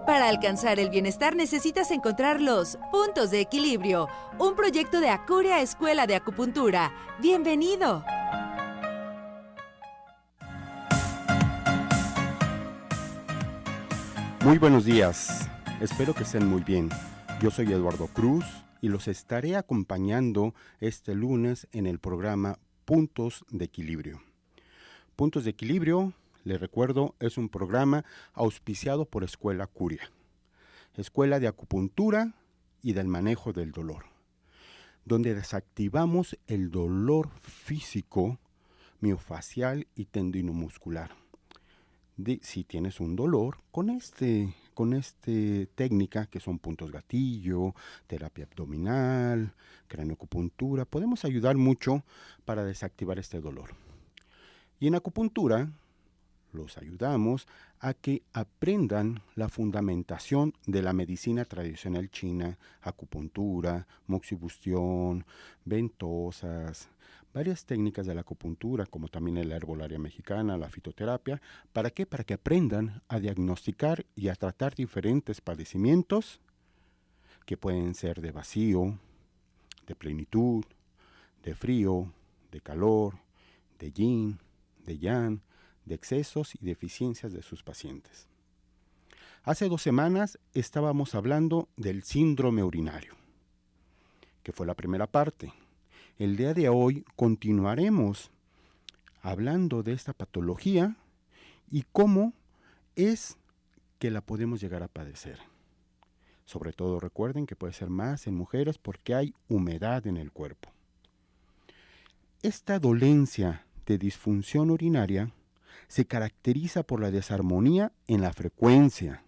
Para alcanzar el bienestar necesitas encontrar los puntos de equilibrio. Un proyecto de Acuria Escuela de Acupuntura. ¡Bienvenido! Muy buenos días, espero que estén muy bien. Yo soy Eduardo Cruz y los estaré acompañando este lunes en el programa Puntos de Equilibrio. Puntos de Equilibrio, les recuerdo, es un programa auspiciado por Escuela Acuria, Escuela de Acupuntura y del Manejo del Dolor, donde desactivamos el dolor físico, miofacial y tendinomuscular. Si tienes un dolor, con esta técnica que son puntos gatillo, terapia abdominal, craneoacupuntura, podemos ayudar mucho para desactivar este dolor. Y en acupuntura los ayudamos a que aprendan la fundamentación de la medicina tradicional china, acupuntura, moxibustión, ventosas, varias técnicas de la acupuntura, como también la herbolaria mexicana, la fitoterapia. ¿Para qué? Para que aprendan a diagnosticar y a tratar diferentes padecimientos que pueden ser de vacío, de plenitud, de frío, de calor, de yin, de yang, de excesos y deficiencias de sus pacientes. Hace 2 semanas estábamos hablando del síndrome urinario, que fue la primera parte. El día de hoy continuaremos hablando de esta patología y cómo es que la podemos llegar a padecer. Sobre todo recuerden que puede ser más en mujeres porque hay humedad en el cuerpo. Esta dolencia de disfunción urinaria se caracteriza por la desarmonía en la frecuencia,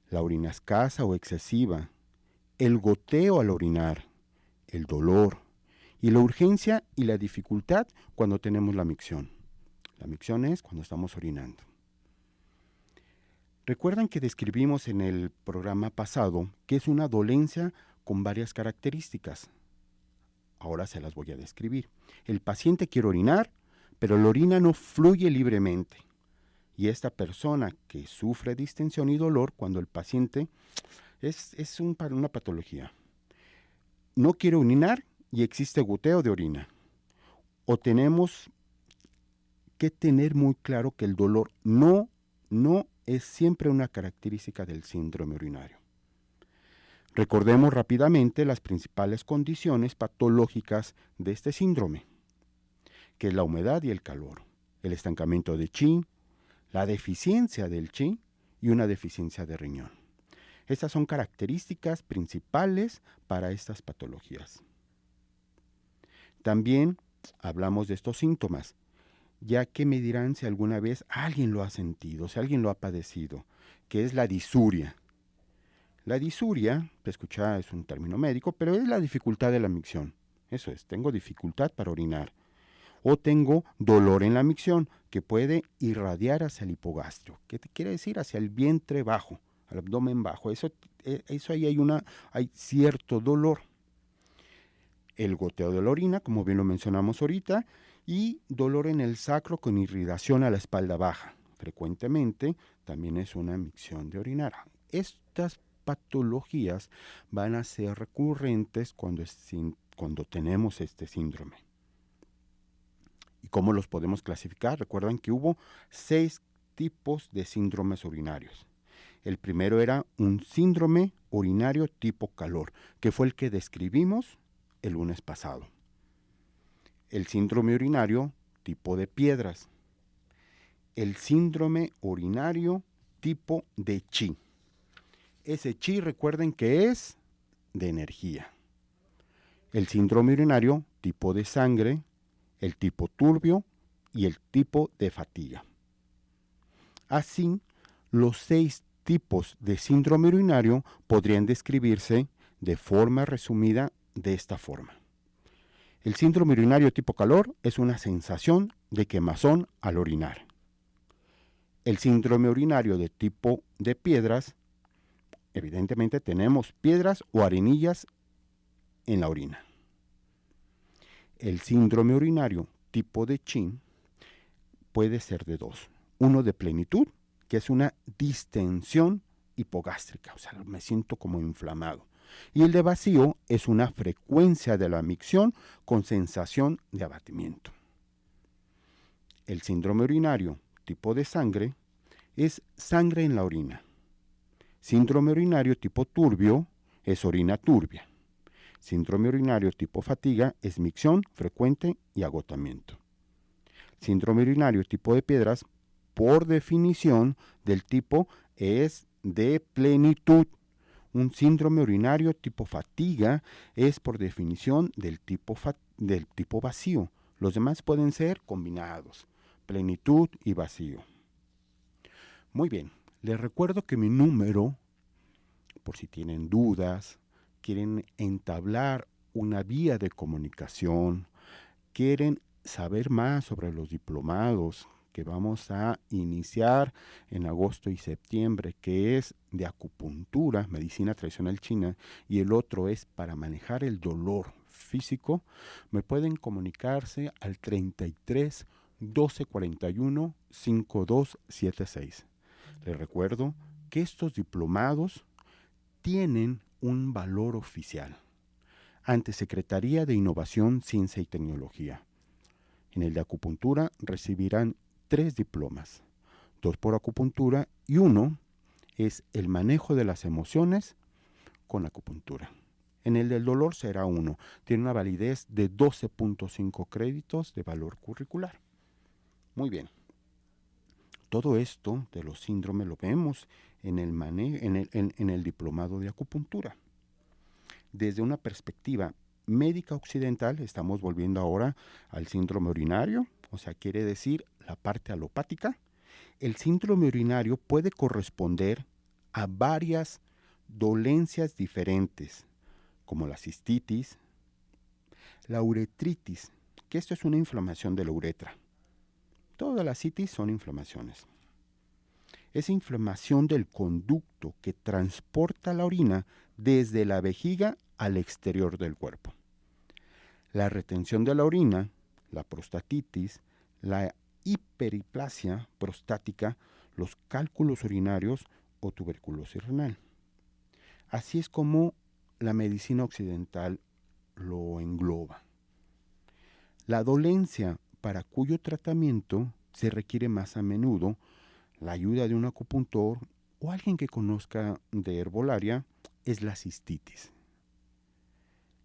la orina escasa o excesiva, el goteo al orinar, el dolor y la urgencia y la dificultad cuando tenemos la micción. La micción es cuando estamos orinando. Recuerdan que describimos en el programa pasado que es una dolencia con varias características. Ahora se las voy a describir. El paciente quiere orinar, pero la orina no fluye libremente. Y esta persona que sufre distensión y dolor cuando el paciente es una patología. No quiere orinar y existe goteo de orina. O tenemos que tener muy claro que el dolor no es siempre una característica del síndrome urinario. Recordemos rápidamente las principales condiciones patológicas de este síndrome, que es la humedad y el calor, el estancamiento de chi, la deficiencia del chi y una deficiencia de riñón. Estas son características principales para estas patologías. También hablamos de estos síntomas, ya que me dirán si alguna vez alguien lo ha sentido, si alguien lo ha padecido, que es la disuria. La disuria, escucha, es un término médico, pero es la dificultad de la micción. Eso es, tengo dificultad para orinar. O tengo dolor en la micción, que puede irradiar hacia el hipogastrio. ¿Qué te quiere decir? Hacia el vientre bajo, al abdomen bajo. Eso ahí hay cierto dolor. El goteo de la orina, como bien lo mencionamos ahorita, y dolor en el sacro con irritación a la espalda baja. Frecuentemente también es una micción de orinar. Estas patologías van a ser recurrentes cuando tenemos este síndrome. ¿Y cómo los podemos clasificar? Recuerden que hubo 6 tipos de síndromes urinarios. El primero era un síndrome urinario tipo calor, que fue el que describimos el lunes pasado. El síndrome urinario tipo de piedras. El síndrome urinario tipo de chi. Ese chi, recuerden que es de energía. El síndrome urinario tipo de sangre, el tipo turbio y el tipo de fatiga. Así, los 6 tipos de síndrome urinario podrían describirse de forma resumida de esta forma. El síndrome urinario tipo calor es una sensación de quemazón al orinar. El síndrome urinario de tipo de piedras, evidentemente tenemos piedras o arenillas en la orina. El síndrome urinario tipo de chi puede ser de 2. Uno de plenitud, que es una distensión hipogástrica, o sea, me siento como inflamado. Y el de vacío es una frecuencia de la micción con sensación de abatimiento. El síndrome urinario tipo de sangre es sangre en la orina. Síndrome urinario tipo turbio es orina turbia. Síndrome urinario tipo fatiga es micción frecuente y agotamiento. Síndrome urinario tipo de piedras, por definición del tipo, es de plenitud. Un síndrome urinario tipo fatiga es por definición del tipo vacío. Los demás pueden ser combinados, plenitud y vacío. Muy bien, les recuerdo que mi número, por si tienen dudas, quieren entablar una vía de comunicación, quieren saber más sobre los diplomados que vamos a iniciar en agosto y septiembre, que es de acupuntura, medicina tradicional china, y el otro es para manejar el dolor físico, me pueden comunicarse al 33 12 41 5276. Les recuerdo que estos diplomados tienen un valor oficial ante Secretaría de Innovación, Ciencia y Tecnología. En el de acupuntura recibirán 3 diplomas, 2 por acupuntura y 1 es el manejo de las emociones con acupuntura. En el del dolor será 1, tiene una validez de 12.5 créditos de valor curricular. Muy bien. Todo esto de los síndromes lo vemos en el diplomado de acupuntura. Desde una perspectiva médica occidental, estamos volviendo ahora al síndrome urinario, o sea, quiere decir la parte alopática. El síndrome urinario puede corresponder a varias dolencias diferentes, como la cistitis, la uretritis, que esto es una inflamación de la uretra. Todas las citis son inflamaciones. Es inflamación del conducto que transporta la orina desde la vejiga al exterior del cuerpo. La retención de la orina, la prostatitis, la hiperplasia prostática, los cálculos urinarios o tuberculosis renal. Así es como la medicina occidental lo engloba. La dolencia para cuyo tratamiento se requiere más a menudo la ayuda de un acupuntor o alguien que conozca de herbolaria es la cistitis.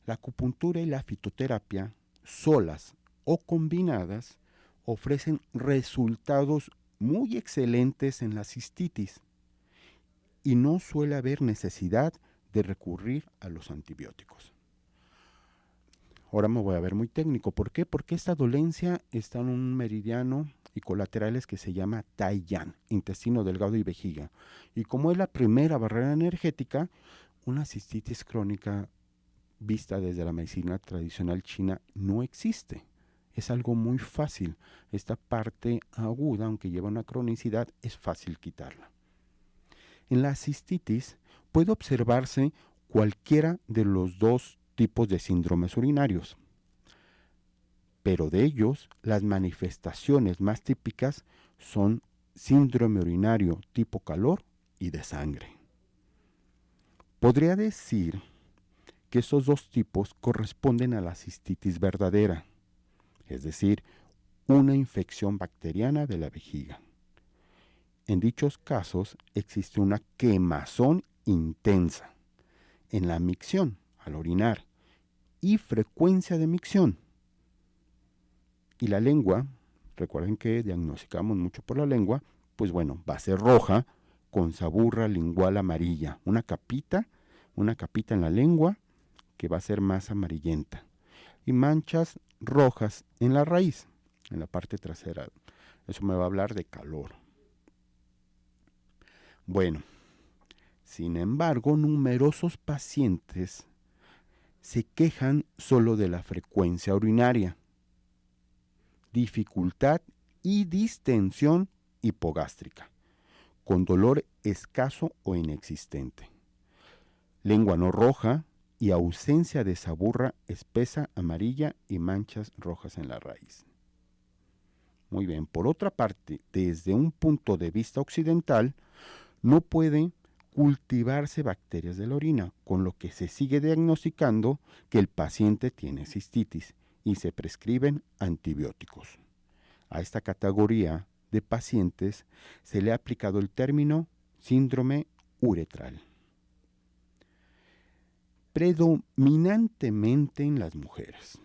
La acupuntura y la fitoterapia, solas o combinadas, ofrecen resultados muy excelentes en la cistitis y no suele haber necesidad de recurrir a los antibióticos. Ahora me voy a ver muy técnico. ¿Por qué? Porque esta dolencia está en un meridiano y colaterales que se llama Tai-Yan, intestino delgado y vejiga. Y como es la primera barrera energética, una cistitis crónica vista desde la medicina tradicional china no existe. Es algo muy fácil. Esta parte aguda, aunque lleva una cronicidad, es fácil quitarla. En la cistitis puede observarse cualquiera de los 2 tipos de síndromes urinarios, pero de ellos las manifestaciones más típicas son síndrome urinario tipo calor y de sangre. Podría decir que esos 2 tipos corresponden a la cistitis verdadera, es decir, una infección bacteriana de la vejiga. En dichos casos existe una quemazón intensa en la micción, al orinar, y frecuencia de micción. Y la lengua, recuerden que diagnosticamos mucho por la lengua, pues bueno, va a ser roja con saburra lingual amarilla, una capita en la lengua que va a ser más amarillenta. Y manchas rojas en la raíz, en la parte trasera. Eso me va a hablar de calor. Bueno, sin embargo, numerosos pacientes se quejan solo de la frecuencia urinaria, dificultad y distensión hipogástrica, con dolor escaso o inexistente, lengua no roja y ausencia de saburra espesa amarilla y manchas rojas en la raíz. Muy bien, por otra parte, desde un punto de vista occidental, no puede cultivarse bacterias de la orina, con lo que se sigue diagnosticando que el paciente tiene cistitis y se prescriben antibióticos. A esta categoría de pacientes se le ha aplicado el término síndrome uretral. Predominantemente en las mujeres.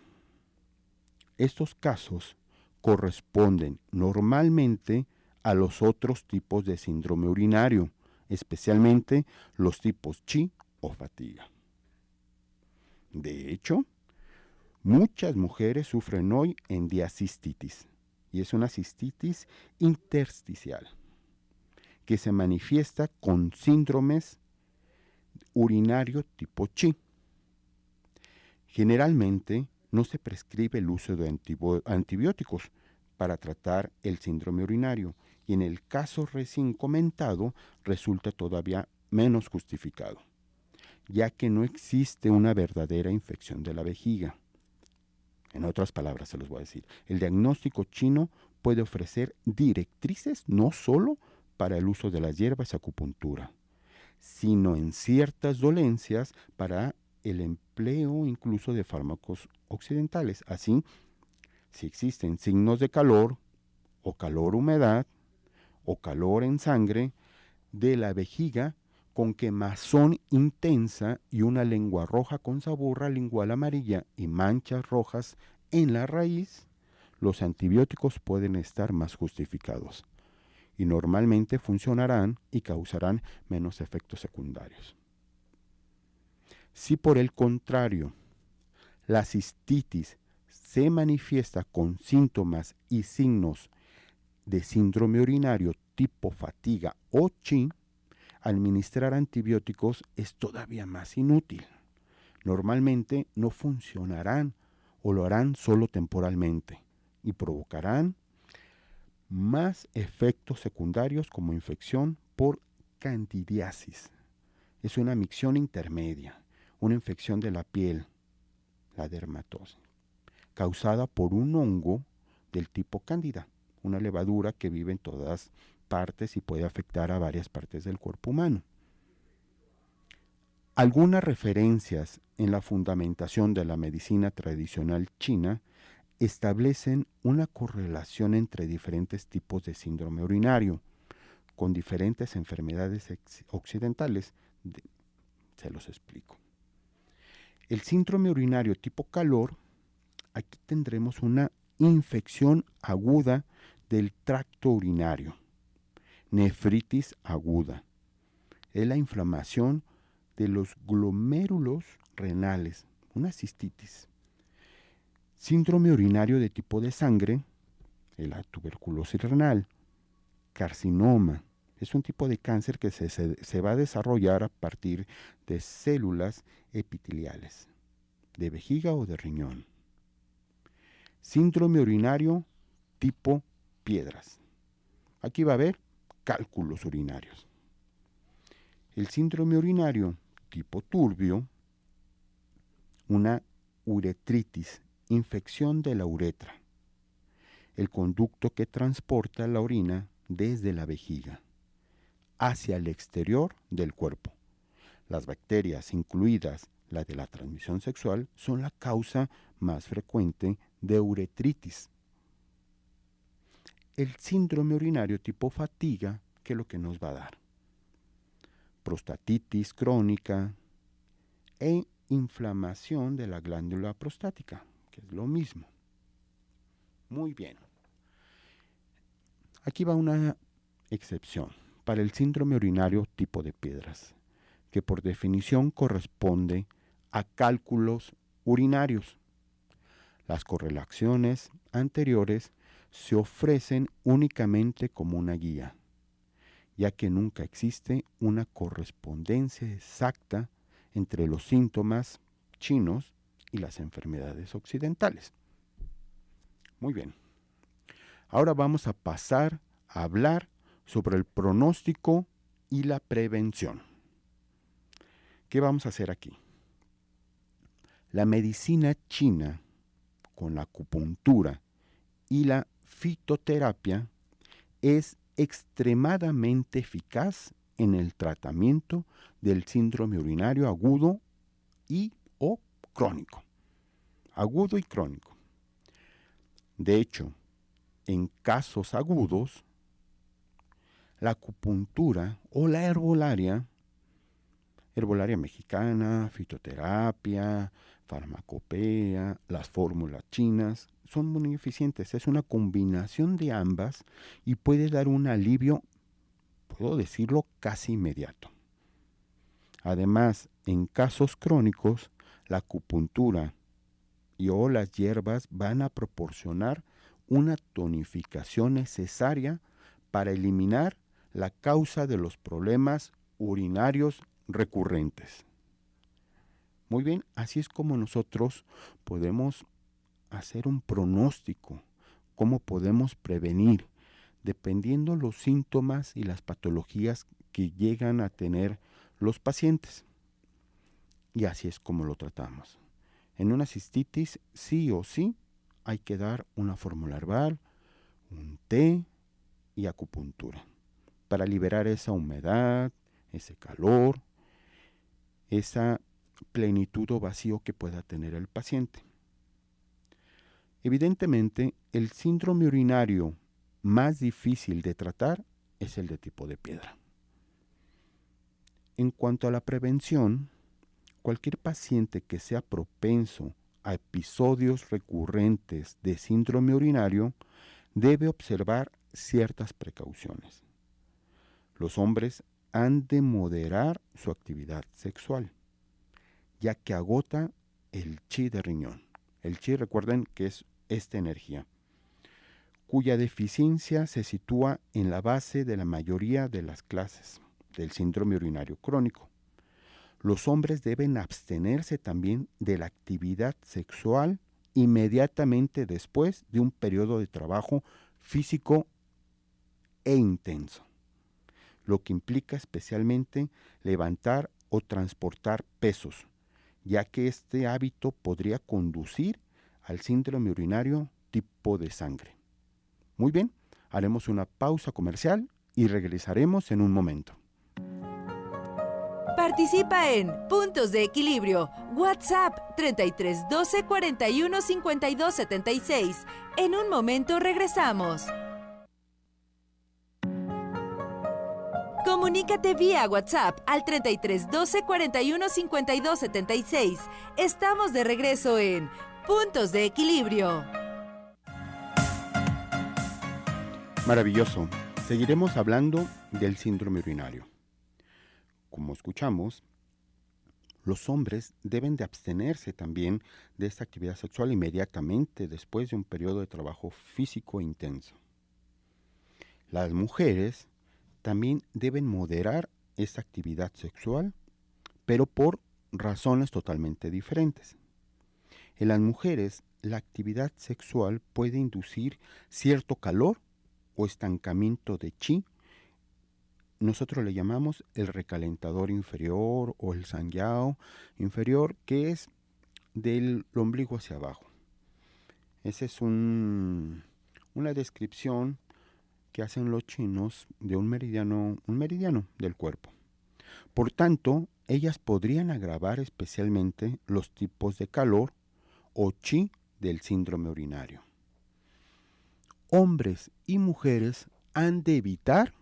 Estos casos corresponden normalmente a los otros tipos de síndrome urinario, especialmente los tipos chi o fatiga. De hecho, muchas mujeres sufren hoy en día cistitis, y es una cistitis intersticial, que se manifiesta con síndromes urinario tipo chi. Generalmente no se prescribe el uso de antibióticos para tratar el síndrome urinario, y en el caso recién comentado resulta todavía menos justificado, ya que no existe una verdadera infección de la vejiga. En otras palabras se los voy a decir, el diagnóstico chino puede ofrecer directrices no solo para el uso de las hierbas y acupuntura, sino en ciertas dolencias para el empleo incluso de fármacos occidentales. Así, si existen signos de calor o calor-humedad o calor en sangre de la vejiga con quemazón intensa y una lengua roja con saburra lingual amarilla y manchas rojas en la raíz, los antibióticos pueden estar más justificados y normalmente funcionarán y causarán menos efectos secundarios. Si por el contrario la cistitis se manifiesta con síntomas y signos de síndrome urinario tipo fatiga o chi, administrar antibióticos es todavía más inútil. Normalmente no funcionarán o lo harán solo temporalmente y provocarán más efectos secundarios como infección por candidiasis. Es una micción intermedia, una infección de la piel, la dermatosis, causada por un hongo del tipo cándida, una levadura que vive en todas partes y puede afectar a varias partes del cuerpo humano. Algunas referencias en la fundamentación de la medicina tradicional china establecen una correlación entre diferentes tipos de síndrome urinario con diferentes enfermedades occidentales. Se los explico. El síndrome urinario tipo calor, aquí tendremos una infección aguda del tracto urinario, nefritis aguda. Es la inflamación de los glomérulos renales, una cistitis. Síndrome urinario de tipo de sangre, la tuberculosis renal, carcinoma. Es un tipo de cáncer que se va a desarrollar a partir de células epiteliales, de vejiga o de riñón. Síndrome urinario tipo piedras. Aquí va a haber cálculos urinarios. El síndrome urinario tipo turbio, una uretritis, infección de la uretra, el conducto que transporta la orina desde la vejiga hacia el exterior del cuerpo. Las bacterias, incluidas la de la transmisión sexual, son la causa más frecuente de uretritis. El síndrome urinario tipo fatiga, ¿qué es lo que nos va a dar? Prostatitis crónica e inflamación de la glándula prostática, que es lo mismo. Muy bien. Aquí va una excepción para el síndrome urinario tipo de piedras, que por definición corresponde a cálculos urinarios. Las correlaciones anteriores se ofrecen únicamente como una guía, ya que nunca existe una correspondencia exacta entre los síntomas chinos y las enfermedades occidentales. Muy bien. Ahora vamos a pasar a hablar sobre el pronóstico y la prevención. ¿Qué vamos a hacer aquí? La medicina china, con la acupuntura y la fitoterapia, es extremadamente eficaz en el tratamiento del síndrome urinario agudo y o crónico. Agudo y crónico. De hecho, en casos agudos, la acupuntura o la herbolaria mexicana, fitoterapia, farmacopea, las fórmulas chinas, son muy eficientes. Es una combinación de ambas y puede dar un alivio, puedo decirlo, casi inmediato. Además, en casos crónicos, la acupuntura o las hierbas van a proporcionar una tonificación necesaria para eliminar la causa de los problemas urinarios recurrentes. Muy bien, así es como nosotros podemos hacer un pronóstico, cómo podemos prevenir, dependiendo los síntomas y las patologías que llegan a tener los pacientes. Y así es como lo tratamos. En una cistitis, sí o sí, hay que dar una fórmula herbal, un té y acupuntura para liberar esa humedad, ese calor, esa plenitud o vacío que pueda tener el paciente. Evidentemente, el síndrome urinario más difícil de tratar es el de tipo de piedra. En cuanto a la prevención, cualquier paciente que sea propenso a episodios recurrentes de síndrome urinario debe observar ciertas precauciones. Los hombres han de moderar su actividad sexual, ya que agota el chi de riñón. El chi, recuerden que es esta energía, cuya deficiencia se sitúa en la base de la mayoría de las clases del síndrome urinario crónico. Los hombres deben abstenerse también de la actividad sexual inmediatamente después de un periodo de trabajo físico e intenso, lo que implica especialmente levantar o transportar pesos, ya que este hábito podría conducir al síndrome urinario tipo de sangre. Muy bien, haremos una pausa comercial y regresaremos en un momento. Participa en Puntos de Equilibrio. WhatsApp 33 12 41 52 76. En un momento regresamos. Comunícate vía WhatsApp al 33 12 41 52 76. Estamos de regreso en Puntos de Equilibrio. Maravilloso. Seguiremos hablando del síndrome urinario. Como escuchamos, los hombres deben de abstenerse también de esta actividad sexual inmediatamente después de un periodo de trabajo físico intenso. Las mujeres también deben moderar esta actividad sexual, pero por razones totalmente diferentes. En las mujeres, la actividad sexual puede inducir cierto calor o estancamiento de chi. Nosotros le llamamos el recalentador inferior o el sanjiao inferior, que es del ombligo hacia abajo. Esa es una descripción que hacen los chinos de un meridiano del cuerpo. Por tanto, ellas podrían agravar especialmente los tipos de calor o chi del síndrome urinario. Hombres y mujeres han de evitar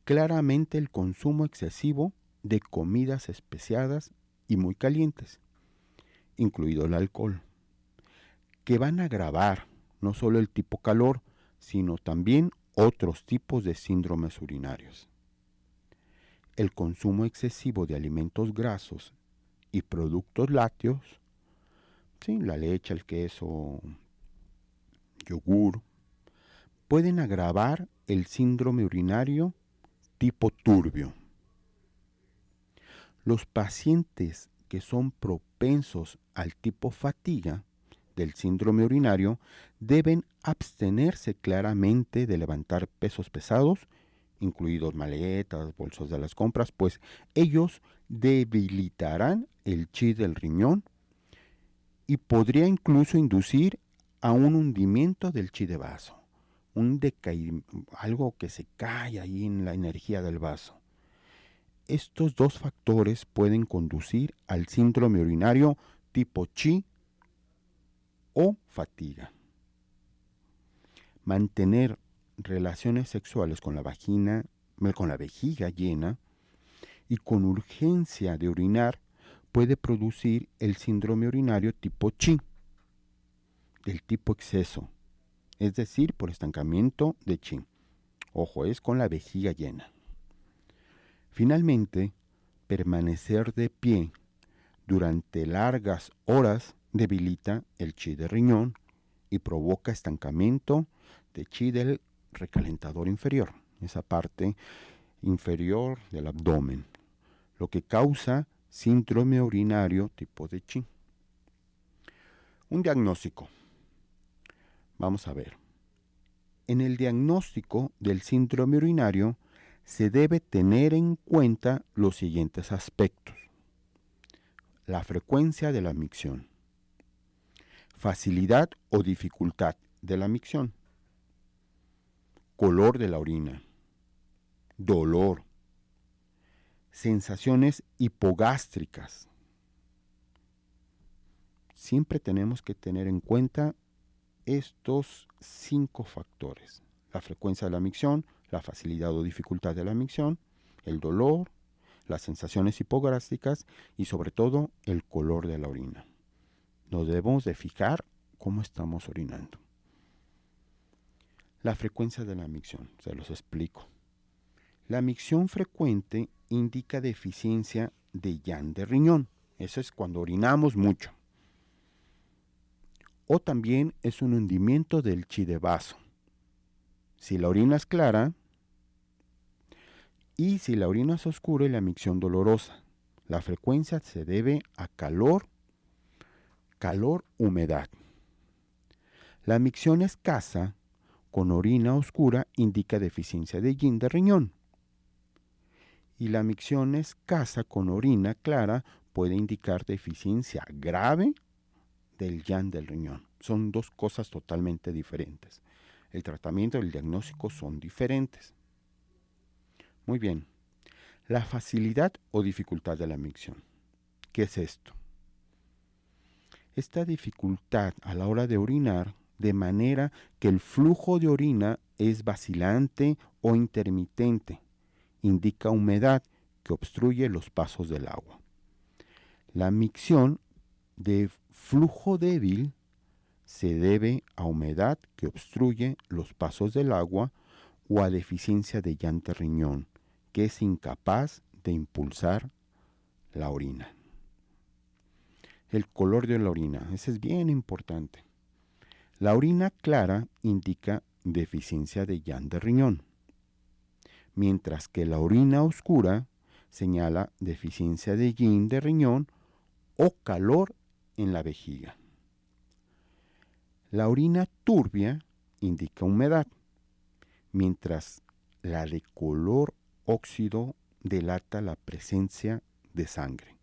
claramente el consumo excesivo de comidas especiadas y muy calientes, incluido el alcohol, que van a agravar no solo el tipo calor, sino también otros tipos de síndromes urinarios. El consumo excesivo de alimentos grasos y productos lácteos, ¿sí? La leche, el queso, yogur, pueden agravar el síndrome urinario tipo turbio. Los pacientes que son propensos al tipo fatiga del síndrome urinario deben abstenerse claramente de levantar pesos pesados, incluidos maletas, bolsos de las compras, pues ellos debilitarán el chi del riñón y podría incluso inducir a un hundimiento del chi de vaso, algo que se cae ahí en la energía del vaso. estos dos factores pueden conducir al síndrome urinario tipo chi o fatiga. Mantener relaciones sexuales con la vejiga llena y con urgencia de orinar puede producir el síndrome urinario tipo chi, del tipo exceso, es decir, por estancamiento de chi. Ojo, es con la vejiga llena. Finalmente, permanecer de pie durante largas horas debilita el chi de riñón y provoca estancamiento de chi del recalentador inferior, esa parte inferior del abdomen, lo que causa síndrome urinario tipo de chi. Un diagnóstico. Vamos a ver. En el diagnóstico del síndrome urinario se debe tener en cuenta los siguientes aspectos: la frecuencia de la micción, facilidad o dificultad de la micción, color de la orina, dolor, sensaciones hipogástricas. Siempre tenemos que tener en cuenta estos 5 factores: la frecuencia de la micción, la facilidad o dificultad de la micción, el dolor, las sensaciones hipogástricas y sobre todo el color de la orina. Nos debemos de fijar cómo estamos orinando. La frecuencia de la micción, se los explico. La micción frecuente indica deficiencia de yang de riñón. Eso es cuando orinamos mucho. O también es un hundimiento del chi de vaso. Si la orina es clara y si la orina es oscura y la micción dolorosa. La frecuencia se debe a calor, humedad. La micción escasa con orina oscura indica deficiencia de yin de riñón. Y la micción escasa con orina clara puede indicar deficiencia grave del yang del riñón. Son dos cosas totalmente diferentes. El tratamiento y el diagnóstico son diferentes. Muy bien. La facilidad o dificultad de la micción. ¿Qué es esto? Esta dificultad a la hora de orinar, de manera que el flujo de orina es vacilante o intermitente, indica humedad que obstruye los pasos del agua. La micción de flujo débil se debe a humedad que obstruye los pasos del agua o a deficiencia de yang de riñón, que es incapaz de impulsar la orina. El color de la orina, ese es bien importante. La orina clara indica deficiencia de yang de riñón, mientras que la orina oscura señala deficiencia de yin de riñón o calor en la vejiga. La orina turbia indica humedad, mientras la de color óxido delata la presencia de sangre.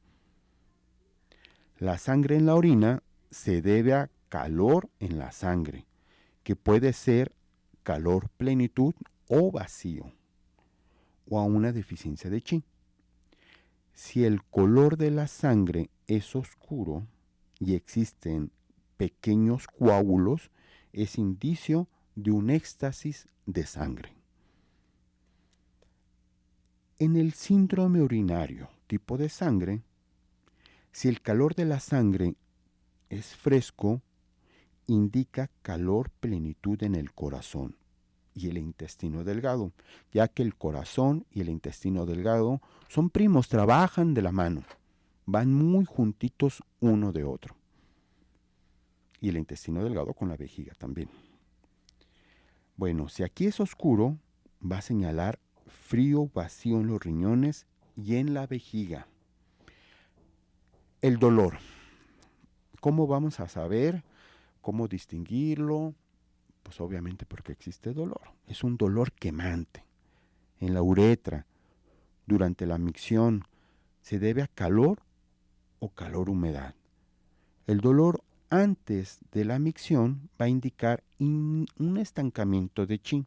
La sangre en la orina se debe a calor en la sangre, que puede ser calor plenitud o vacío, o a una deficiencia de chi. Si el color de la sangre es oscuro y existen pequeños coágulos, es indicio de un éxtasis de sangre. En el síndrome urinario tipo de sangre, si el calor de la sangre es fresco, indica calor plenitud en el corazón y el intestino delgado, ya que el corazón y el intestino delgado son primos, trabajan de la mano, van muy juntitos uno de otro. Y el intestino delgado con la vejiga también. Bueno, si aquí es oscuro, va a señalar frío, vacío en los riñones y en la vejiga. El dolor. ¿Cómo vamos a saber? ¿Cómo distinguirlo? Pues obviamente porque existe dolor. Es un dolor quemante en la uretra durante la micción. Se debe a calor o calor-humedad. El dolor antes de la micción va a indicar un estancamiento de chi.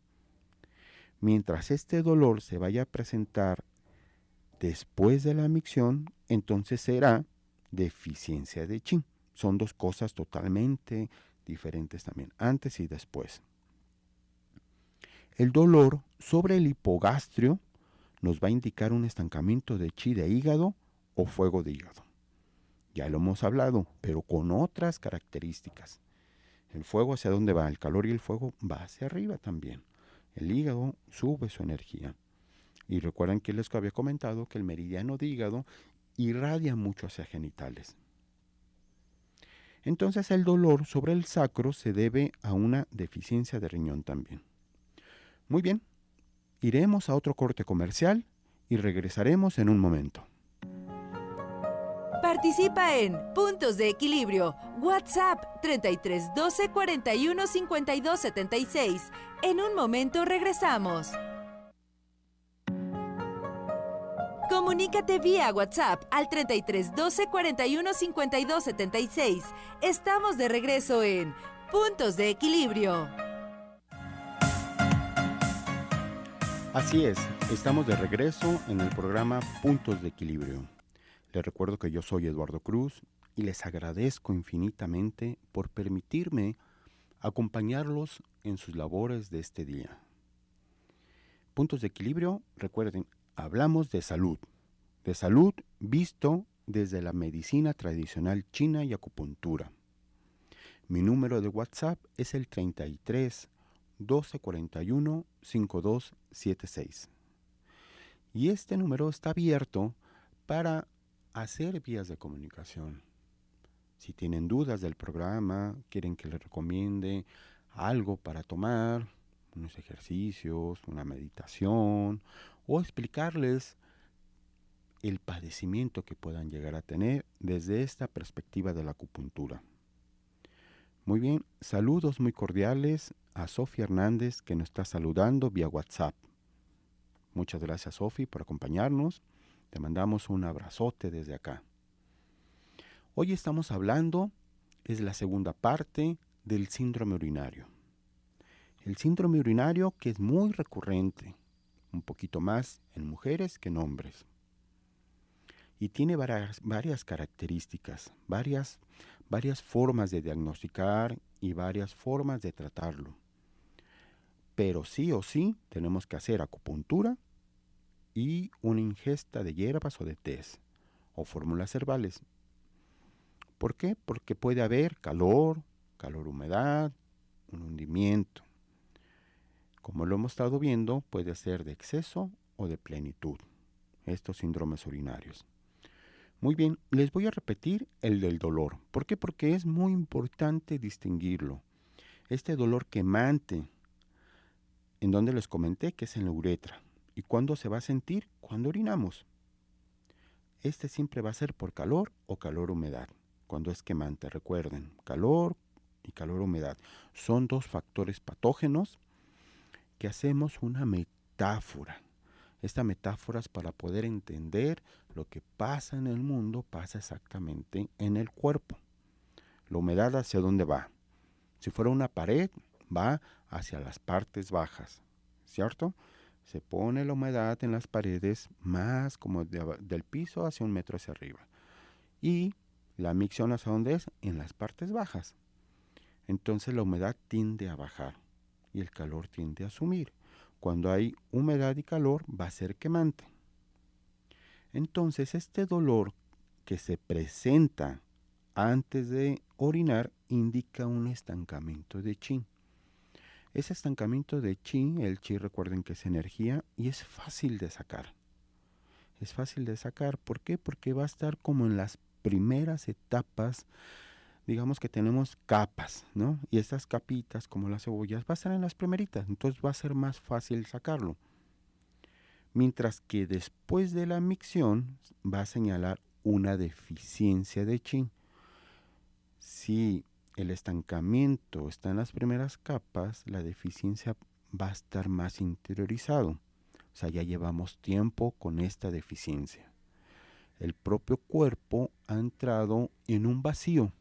Mientras este dolor se vaya a presentar después de la micción, entonces será deficiencia de chi. Son dos cosas totalmente diferentes también, antes y después. El dolor sobre el hipogastrio nos va a indicar un estancamiento de chi de hígado o fuego de hígado. Ya lo hemos hablado, pero con otras características. El fuego hacia dónde va, el calor y el fuego va hacia arriba también. El hígado sube su energía. Y recuerden que les había comentado que el meridiano de hígado irradia mucho hacia genitales. Entonces el dolor sobre el sacro se debe a una deficiencia de riñón también. Muy bien, iremos a otro corte comercial y regresaremos en un momento. Participa en Puntos de Equilibrio. WhatsApp 33 12 41 52 76. En un momento regresamos. Comunícate vía WhatsApp al 33 12 41 52 76. Estamos de regreso en Puntos de Equilibrio. Así es, estamos de regreso en el programa Puntos de Equilibrio. Les recuerdo que yo soy Eduardo Cruz y les agradezco infinitamente por permitirme acompañarlos en sus labores de este día. Puntos de Equilibrio, recuerden, hablamos de salud visto desde la medicina tradicional china y acupuntura. Mi número de WhatsApp es el 33 12 41 52 76. Y este número está abierto para hacer vías de comunicación. Si tienen dudas del programa, quieren que les recomiende algo para tomar, unos ejercicios, una meditación, o explicarles el padecimiento que puedan llegar a tener desde esta perspectiva de la acupuntura. Muy bien, saludos muy cordiales a Sofía Hernández, que nos está saludando vía WhatsApp. Muchas gracias, Sofi, por acompañarnos. Te mandamos un abrazote desde acá. Hoy estamos hablando, es la segunda parte del síndrome urinario. El síndrome urinario, que es muy recurrente, un poquito más en mujeres que en hombres. Y tiene varias características, varias formas de diagnosticar y varias formas de tratarlo. Pero sí o sí tenemos que hacer acupuntura y una ingesta de hierbas o de tés o fórmulas herbales. ¿Por qué? Porque puede haber calor, humedad, un hundimiento. Como lo hemos estado viendo, puede ser de exceso o de plenitud, estos síndromes urinarios. Muy bien, les voy a repetir el del dolor. ¿Por qué? Porque es muy importante distinguirlo. Este dolor quemante, en donde les comenté que es en la uretra. ¿Y cuándo se va a sentir? Cuando orinamos. Este siempre va a ser por calor o calor-humedad. Cuando es quemante, recuerden, calor y calor-humedad. Son dos factores patógenos que hacemos una metáfora. Esta metáfora es para poder entender lo que pasa en el mundo, pasa exactamente en el cuerpo. La humedad, ¿hacia dónde va? Si fuera una pared, va hacia las partes bajas, ¿cierto? Se pone la humedad en las paredes más como del piso hacia 1 metro hacia arriba. Y la micción, ¿hacia dónde es? En las partes bajas. Entonces la humedad tiende a bajar y el calor tiende a subir. Cuando hay humedad y calor va a ser quemante. Entonces este dolor que se presenta antes de orinar indica un estancamiento de chi. Ese estancamiento de chi, el chi recuerden que es energía y es fácil de sacar. Es fácil de sacar, ¿por qué? Porque va a estar como en las primeras etapas, digamos que tenemos capas, ¿no? Y estas capitas, como las cebollas, va a estar en las primeritas, entonces va a ser más fácil sacarlo. Mientras que después de la micción va a señalar una deficiencia de chi. Si el estancamiento está en las primeras capas, la deficiencia va a estar más interiorizado. O sea, ya llevamos tiempo con esta deficiencia. El propio cuerpo ha entrado en un vacío.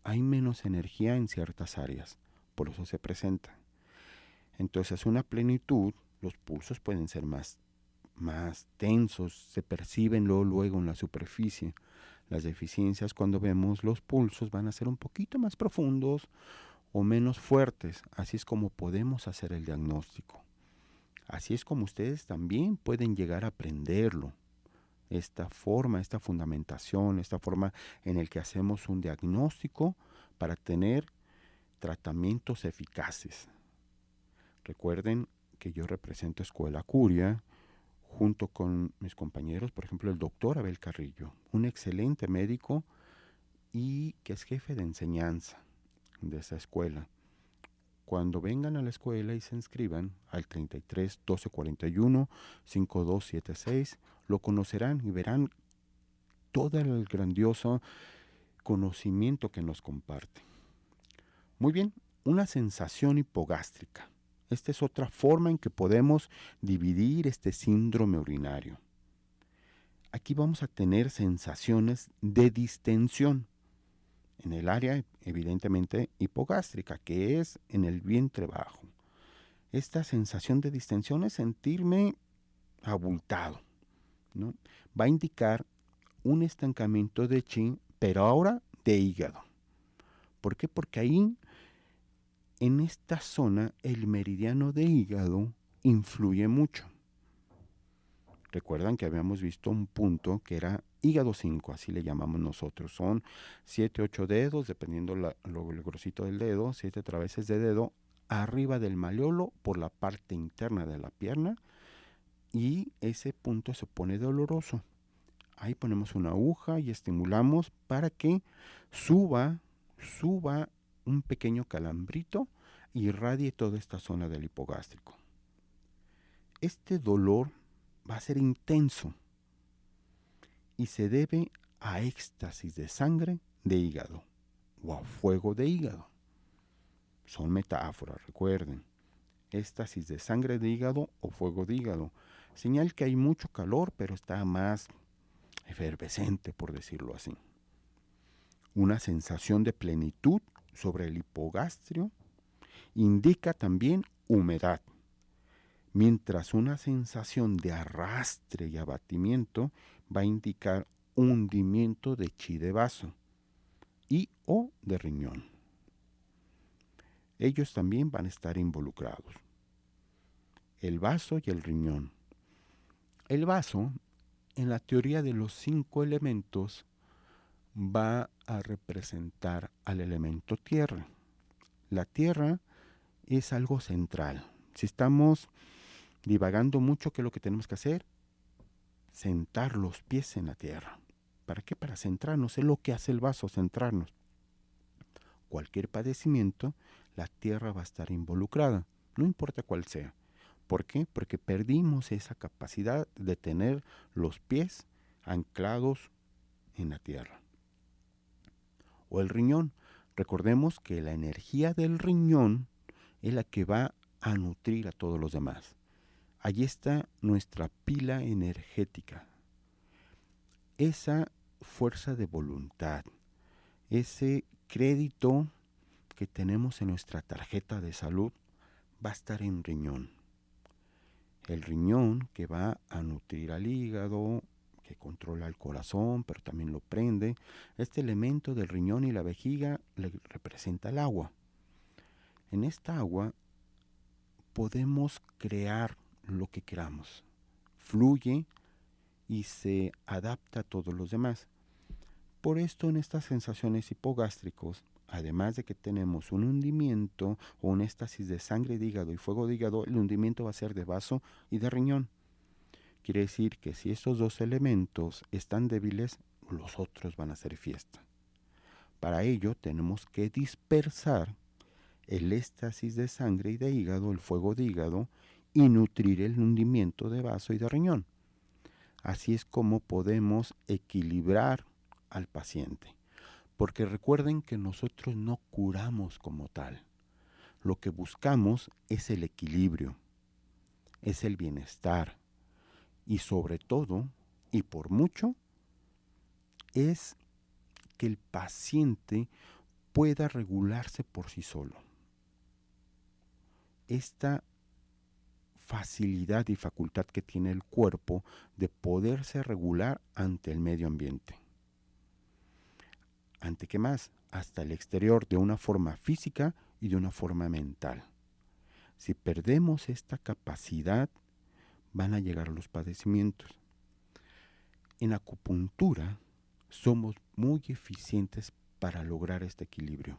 Hay menos energía en ciertas áreas, por eso se presenta. Entonces, una plenitud, los pulsos pueden ser más más tensos, se perciben luego en la superficie. Las deficiencias, cuando vemos los pulsos, van a ser un poquito más profundos o menos fuertes. Así es como podemos hacer el diagnóstico. Así es como ustedes también pueden llegar a aprenderlo. Esta forma, esta fundamentación, esta forma en la que hacemos un diagnóstico para tener tratamientos eficaces. Recuerden que yo represento Escuela Curia junto con mis compañeros, por ejemplo, el doctor Abel Carrillo, un excelente médico y que es jefe de enseñanza de esa escuela. Cuando vengan a la escuela y se inscriban al 33 12 41 5276, lo conocerán y verán todo el grandioso conocimiento que nos comparte. Muy bien, una sensación hipogástrica. Esta es otra forma en que podemos dividir este síndrome urinario. Aquí vamos a tener sensaciones de distensión en el área evidentemente hipogástrica, que es en el vientre bajo. Esta sensación de distensión es sentirme abultado, ¿no? Va a indicar un estancamiento de chi, pero ahora de hígado. ¿Por qué? Porque ahí, en esta zona, el meridiano de hígado influye mucho. Recuerdan que habíamos visto un punto que era hígado 5, así le llamamos nosotros. Son 7, 8 dedos, dependiendo lo grosito del dedo, 7 traveses de dedo, arriba del malleolo por la parte interna de la pierna, y ese punto se pone doloroso. Ahí ponemos una aguja y estimulamos para que suba un pequeño calambrito y irradie toda esta zona del hipogástrico. Este dolor va a ser intenso y se debe a éxtasis de sangre de hígado o a fuego de hígado. Son metáforas, recuerden. Éxtasis de sangre de hígado o fuego de hígado. Señal que hay mucho calor, pero está más efervescente, por decirlo así. Una sensación de plenitud sobre el hipogastrio indica también humedad, mientras una sensación de arrastre y abatimiento va a indicar hundimiento de chi de vaso y o de riñón. Ellos también van a estar involucrados. El vaso y el riñón. El vaso, en la teoría de los 5 elementos, va a representar al elemento tierra. La tierra es algo central. Si estamos divagando mucho, ¿qué es lo que tenemos que hacer? Sentar los pies en la tierra. ¿Para qué? Para centrarnos. Es lo que hace el vaso, centrarnos. Cualquier padecimiento, la tierra va a estar involucrada, no importa cuál sea. ¿Por qué? Porque perdimos esa capacidad de tener los pies anclados en la tierra. O el riñón. Recordemos que la energía del riñón es la que va a nutrir a todos los demás. Allí está nuestra pila energética. Esa fuerza de voluntad, ese crédito que tenemos en nuestra tarjeta de salud va a estar en riñón. El riñón que va a nutrir al hígado, que controla el corazón, pero también lo prende. Este elemento del riñón y la vejiga le representa el agua. En esta agua podemos crear lo que queramos. Fluye y se adapta a todos los demás. Por esto, en estas sensaciones hipogástricos, además de que tenemos un hundimiento o un éxtasis de sangre de hígado y fuego de hígado, el hundimiento va a ser de vaso y de riñón. Quiere decir que si estos dos elementos están débiles, los otros van a hacer fiesta. Para ello tenemos que dispersar el éxtasis de sangre y de hígado, el fuego de hígado, y nutrir el hundimiento de vaso y de riñón. Así es como podemos equilibrar al paciente. Porque recuerden que nosotros no curamos como tal. Lo que buscamos es el equilibrio, es el bienestar y sobre todo, y por mucho, es que el paciente pueda regularse por sí solo. Esta facilidad y facultad que tiene el cuerpo de poderse regular ante el medio ambiente. ¿Ante qué más? Hasta el exterior, de una forma física y de una forma mental. Si perdemos esta capacidad, van a llegar los padecimientos. En acupuntura somos muy eficientes para lograr este equilibrio.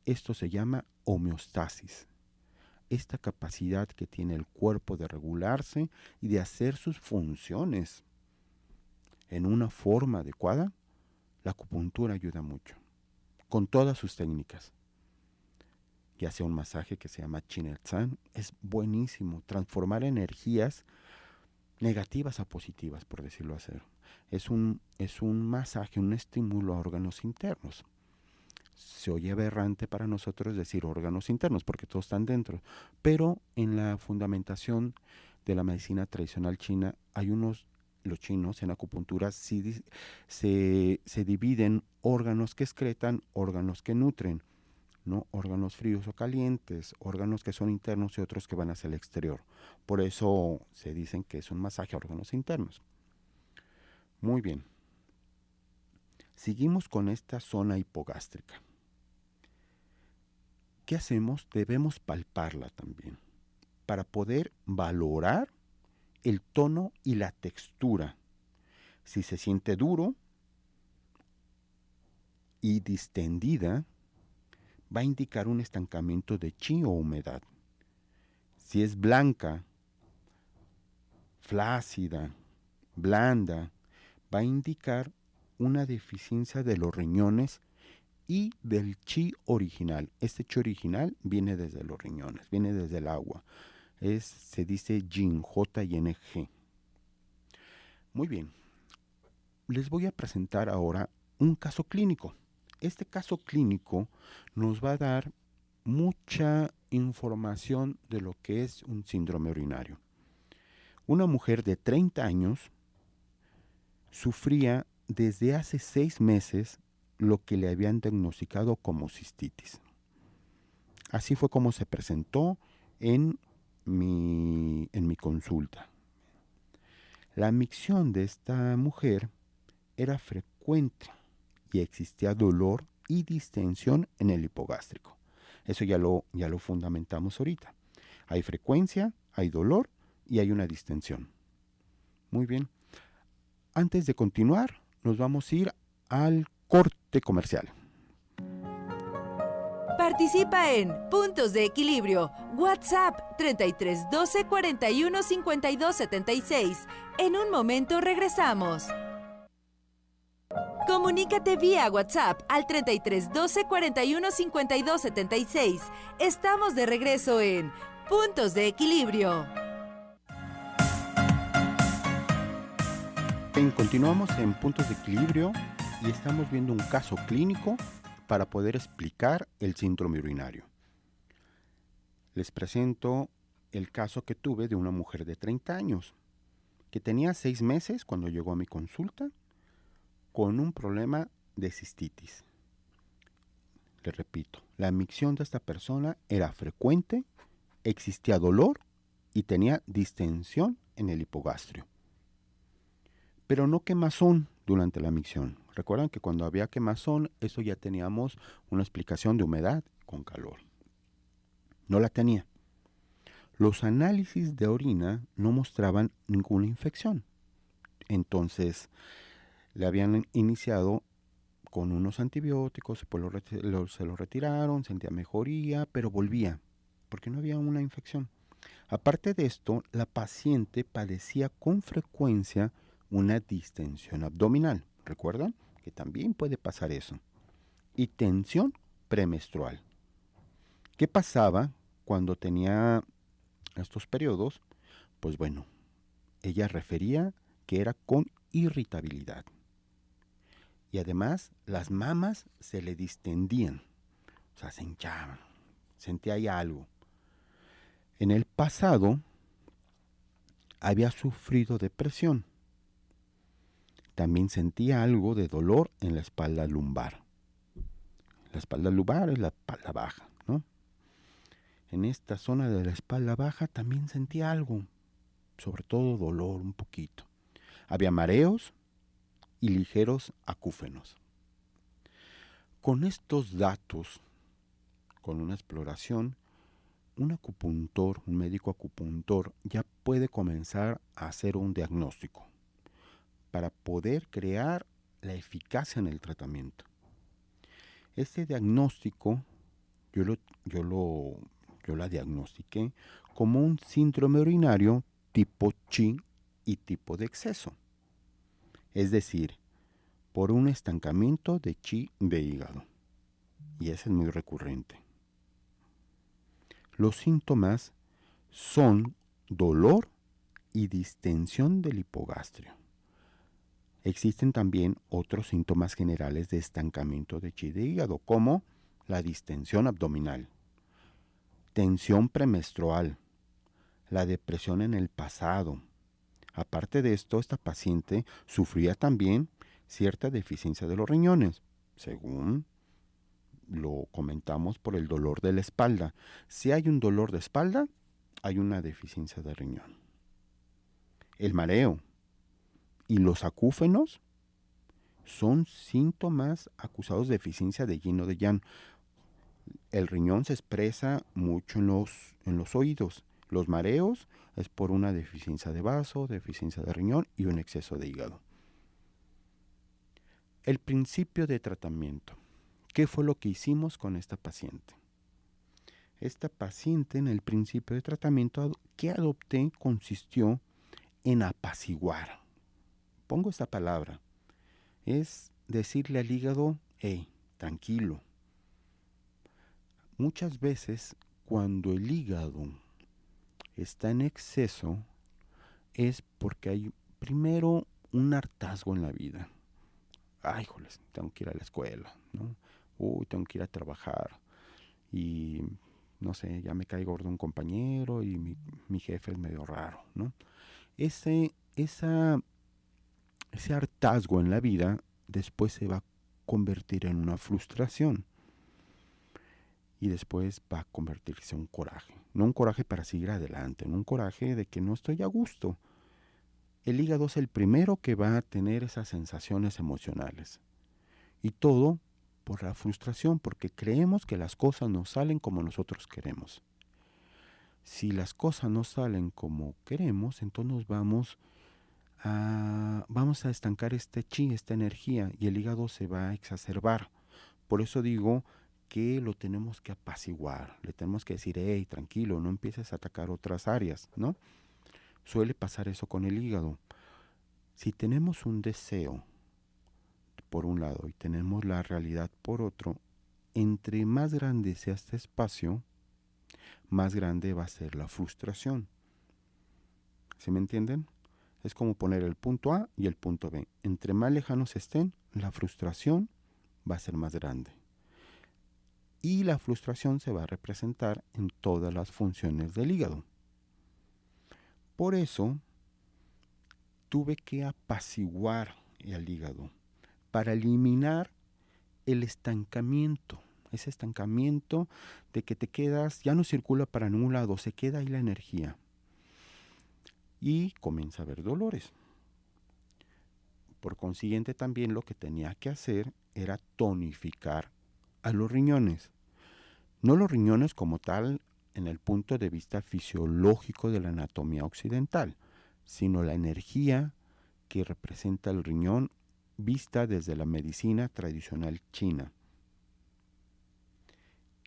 Esto se llama homeostasis. Esta capacidad que tiene el cuerpo de regularse y de hacer sus funciones en una forma adecuada, la acupuntura ayuda mucho, con todas sus técnicas. Ya sea un masaje que se llama Chin-El-San, es buenísimo, transformar energías negativas a positivas, por decirlo así. Es un masaje, un estímulo a órganos internos. Se oye aberrante para nosotros decir órganos internos, porque todos están dentro, pero en la fundamentación de la medicina tradicional china, los chinos en acupuntura sí se dividen órganos que excretan, órganos que nutren, ¿no? Órganos fríos o calientes, órganos que son internos y otros que van hacia el exterior. Por eso se dicen que es un masaje a órganos internos. Muy bien. Seguimos con esta zona hipogástrica. ¿Qué hacemos? Debemos palparla también para poder valorar el tono y la textura. Si se siente duro y distendida, va a indicar un estancamiento de chi o humedad. Si es blanca, flácida, blanda, va a indicar una deficiencia de los riñones y del chi original. Este chi original viene desde los riñones, viene desde el agua. Se dice yin, J-I-N-G. Muy bien. Les voy a presentar ahora un caso clínico. Este caso clínico nos va a dar mucha información de lo que es un síndrome urinario. Una mujer de 30 años sufría desde hace 6 meses lo que le habían diagnosticado como cistitis. Así fue como se presentó en mi consulta. La micción de esta mujer era frecuente y existía dolor y distensión en el hipogástrico. Eso ya lo fundamentamos ahorita. Hay frecuencia, hay dolor y hay una distensión. Muy bien. Antes de continuar, nos vamos a ir al corte comercial. Participa en Puntos de Equilibrio. WhatsApp 33 12 41 52 76. En un momento regresamos. Comunícate vía WhatsApp al 33 12 41 52 76. Estamos de regreso en Puntos de Equilibrio. Bien, continuamos en Puntos de Equilibrio y estamos viendo un caso clínico para poder explicar el síndrome urinario. Les presento el caso que tuve de una mujer de 30 años que tenía 6 meses cuando llegó a mi consulta con un problema de cistitis. Les repito, la micción de esta persona era frecuente, existía dolor y tenía distensión en el hipogastrio. Pero no quemazón durante la micción. Recuerdan que cuando había quemazón, eso ya teníamos una explicación de humedad con calor. No la tenía. Los análisis de orina no mostraban ninguna infección. Entonces, le habían iniciado con unos antibióticos, pues se lo retiraron, sentía mejoría, pero volvía, porque no había una infección. Aparte de esto, la paciente padecía con frecuencia una distensión abdominal. ¿Recuerdan? Que también puede pasar eso. Y tensión premenstrual. ¿Qué pasaba cuando tenía estos periodos? Pues bueno, ella refería que era con irritabilidad. Y además las mamas se le distendían, o sea, se hinchaban, sentía ahí algo. En el pasado había sufrido depresión. También sentía algo de dolor en la espalda lumbar. La espalda lumbar es la espalda baja, ¿no? en esta zona de la espalda baja también sentía algo, sobre todo dolor un poquito. Había mareos y ligeros acúfenos. Con estos datos, con una exploración, un acupuntor, un médico acupuntor, ya puede comenzar a hacer un diagnóstico para poder crear la eficacia en el tratamiento. Este diagnóstico yo la diagnostiqué como un síndrome urinario tipo chi y tipo de exceso. Es decir, por un estancamiento de chi de hígado. Y ese es muy recurrente. Los síntomas son dolor y distensión del hipogastrio. Existen también otros síntomas generales de estancamiento de chi de hígado, como la distensión abdominal, tensión premenstrual, la depresión en el pasado. Aparte de esto, esta paciente sufría también cierta deficiencia de los riñones, según lo comentamos por el dolor de la espalda. Si hay un dolor de espalda, hay una deficiencia de riñón. El mareo y los acúfenos son síntomas acusados de deficiencia de yin o de yang. El riñón se expresa mucho en los oídos. Los mareos es por una deficiencia de vaso, deficiencia de riñón y un exceso de hígado. El principio de tratamiento. ¿Qué fue lo que hicimos con esta paciente? Esta paciente en el principio de tratamiento que adopté consistió en apaciguar. Pongo esta palabra. Es decirle al hígado, hey, tranquilo. Muchas veces cuando el hígado está en exceso es porque hay primero un hartazgo en la vida. Ay, joles, tengo que ir a la escuela, ¿no? Uy, tengo que ir a trabajar. Y no sé, ya me cae gordo un compañero y mi jefe es medio raro, ¿no? Ese hartazgo en la vida después se va a convertir en una frustración. Y después va a convertirse en un coraje. No un coraje para seguir adelante, no un coraje de que no estoy a gusto. El hígado es el primero que va a tener esas sensaciones emocionales. Y todo por la frustración, porque creemos que las cosas no salen como nosotros queremos. Si las cosas no salen como queremos, entonces vamos a estancar este chi, esta energía, y el hígado se va a exacerbar. Por eso digo que lo tenemos que apaciguar, le tenemos que decir, hey, tranquilo, no empieces a atacar otras áreas, ¿no? Suele pasar eso con el hígado. Si tenemos un deseo por un lado y tenemos la realidad por otro, entre más grande sea este espacio, más grande va a ser la frustración. ¿Sí me entienden? Es como poner el punto A y el punto B. Entre más lejanos estén, la frustración va a ser más grande. Y la frustración se va a representar en todas las funciones del hígado. Por eso tuve que apaciguar el hígado para eliminar el estancamiento. Ese estancamiento de que te quedas, ya no circula para ningún lado, se queda ahí la energía. Y comienza a haber dolores. Por consiguiente, también lo que tenía que hacer era tonificar a los riñones. No los riñones como tal en el punto de vista fisiológico de la anatomía occidental, sino la energía que representa el riñón vista desde la medicina tradicional china.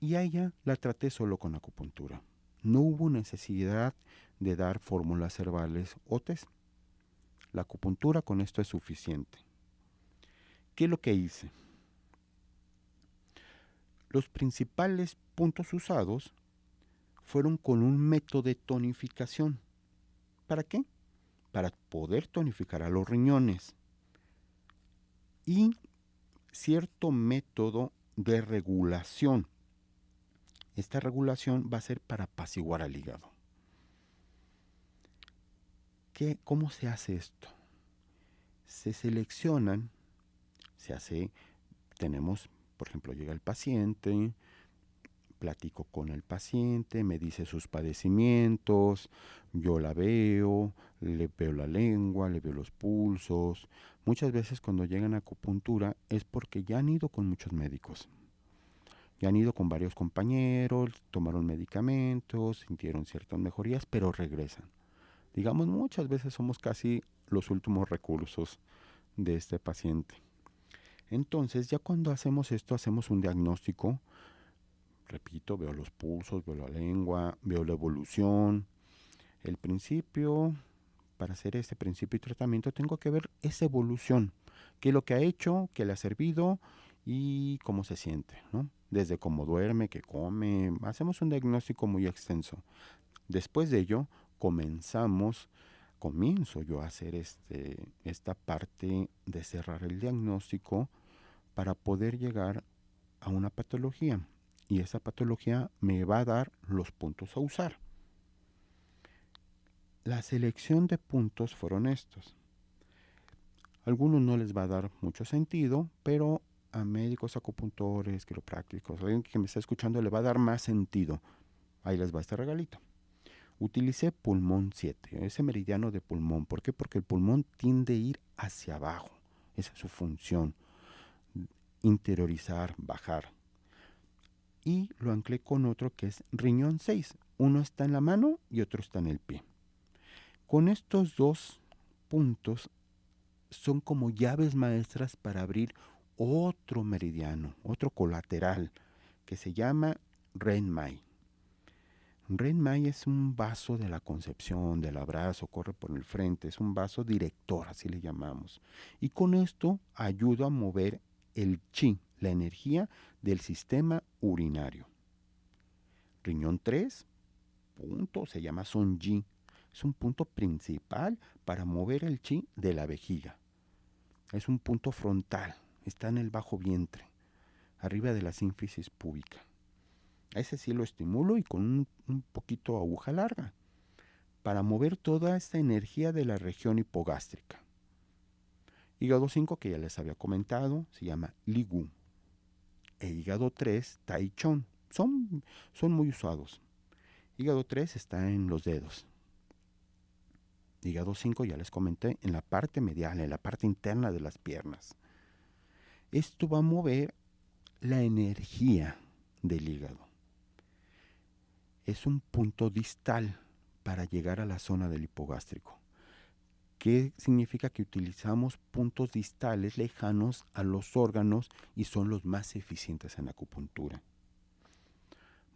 Y a ella la traté solo con acupuntura. No hubo necesidad de dar fórmulas herbales o test. La acupuntura con esto es suficiente. ¿Qué es lo que hice? Los principales puntos usados fueron con un método de tonificación. ¿Para qué? Para poder tonificar a los riñones. Y cierto método de regulación. Esta regulación va a ser para apaciguar al hígado. ¿Cómo se hace esto? Se seleccionan, tenemos, por ejemplo, llega el paciente, platico con el paciente, me dice sus padecimientos, yo la veo, le veo la lengua, le veo los pulsos. Muchas veces cuando llegan a acupuntura es porque ya han ido con muchos médicos. Ya han ido con varios compañeros, tomaron medicamentos, sintieron ciertas mejorías, pero regresan. Digamos, muchas veces somos casi los últimos recursos de este paciente. Entonces, ya cuando hacemos esto, hacemos un diagnóstico. Repito, veo los pulsos, veo la lengua, veo la evolución. El principio, para hacer ese principio y tratamiento, tengo que ver esa evolución. Qué es lo que ha hecho, qué le ha servido y cómo se siente, ¿no? Desde cómo duerme, qué come. Hacemos un diagnóstico muy extenso. Después de ello, comienzo yo a hacer esta parte de cerrar el diagnóstico para poder llegar a una patología. Y esa patología me va a dar los puntos a usar. La selección de puntos fueron estos. A algunos no les va a dar mucho sentido, pero a médicos, acupuntores, quiroprácticos, alguien que me está escuchando le va a dar más sentido. Ahí les va este regalito. Utilicé pulmón 7, ese meridiano de pulmón. ¿Por qué? Porque el pulmón tiende a ir hacia abajo. Esa es su función. Interiorizar, bajar. Y lo anclé con otro que es riñón 6. Uno está en la mano y otro está en el pie. Con estos dos puntos son como llaves maestras para abrir otro meridiano, otro colateral, que se llama Renmai. Renmai es un vaso de la concepción, del abrazo, corre por el frente, es un vaso director, así le llamamos. Y con esto ayuda a mover el chi, la energía del sistema urinario. Riñón 3, punto, se llama Sonji. Es un punto principal para mover el chi de la vejiga. Es un punto frontal, está en el bajo vientre, arriba de la sínfisis púbica. Ese sí lo estimulo y con un poquito aguja larga para mover toda esta energía de la región hipogástrica. Hígado 5, que ya les había comentado, se llama Ligu. E hígado 3, Tai Chon. Son muy usados. Hígado 3 está en los dedos. Hígado 5, ya les comenté, en la parte medial, en la parte interna de las piernas. Esto va a mover la energía del hígado. Es un punto distal para llegar a la zona del hipogástrico. ¿Qué significa? Que utilizamos puntos distales lejanos a los órganos y son los más eficientes en acupuntura.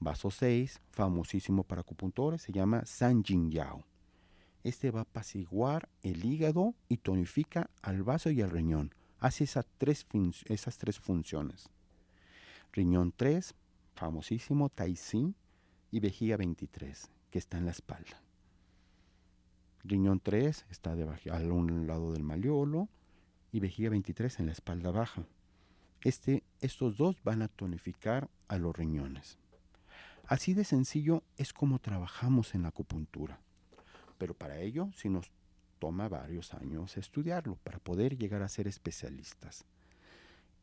Vaso 6, famosísimo para acupuntores, se llama San Jin Yao. Este va a apaciguar el hígado y tonifica al vaso y al riñón. Hace esas tres funciones. Riñón 3, famosísimo, Tai Si, y vejiga 23, que está en la espalda. Riñón 3 está a un lado del malleolo y vejiga 23 en la espalda baja. Estos dos van a tonificar a los riñones. Así de sencillo es como trabajamos en la acupuntura. Pero para ello sí nos toma varios años estudiarlo para poder llegar a ser especialistas.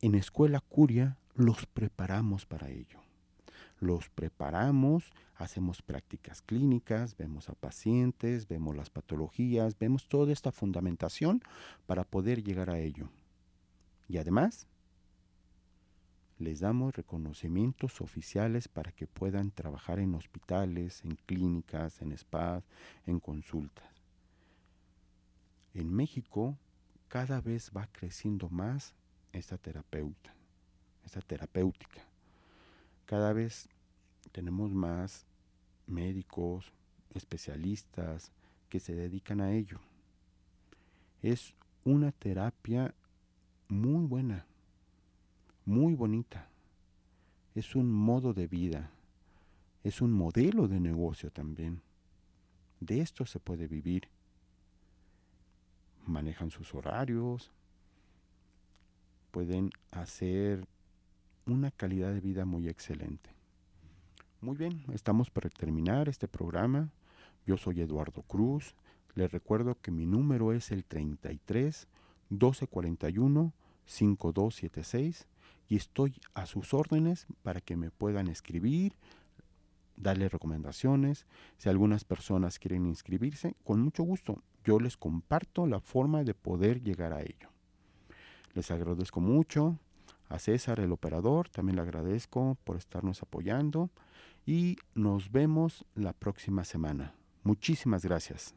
En Escuela Curia los preparamos para ello. Los preparamos, hacemos prácticas clínicas, vemos a pacientes, vemos las patologías, vemos toda esta fundamentación para poder llegar a ello. Y además, les damos reconocimientos oficiales para que puedan trabajar en hospitales, en clínicas, en spas, en consultas. En México cada vez va creciendo más esta terapéutica. Cada vez tenemos más médicos, especialistas que se dedican a ello. Es una terapia muy buena, muy bonita. Es un modo de vida, es un modelo de negocio también. De esto se puede vivir. Manejan sus horarios, pueden hacer una calidad de vida muy excelente. Muy bien, estamos para terminar este programa. Yo soy Eduardo Cruz. Les recuerdo que mi número es el 33 1241 5276 y estoy a sus órdenes para que me puedan escribir, darle recomendaciones. Si algunas personas quieren inscribirse, con mucho gusto, yo les comparto la forma de poder llegar a ello. Les agradezco mucho. A César, el operador, también le agradezco por estarnos apoyando y nos vemos la próxima semana. Muchísimas gracias.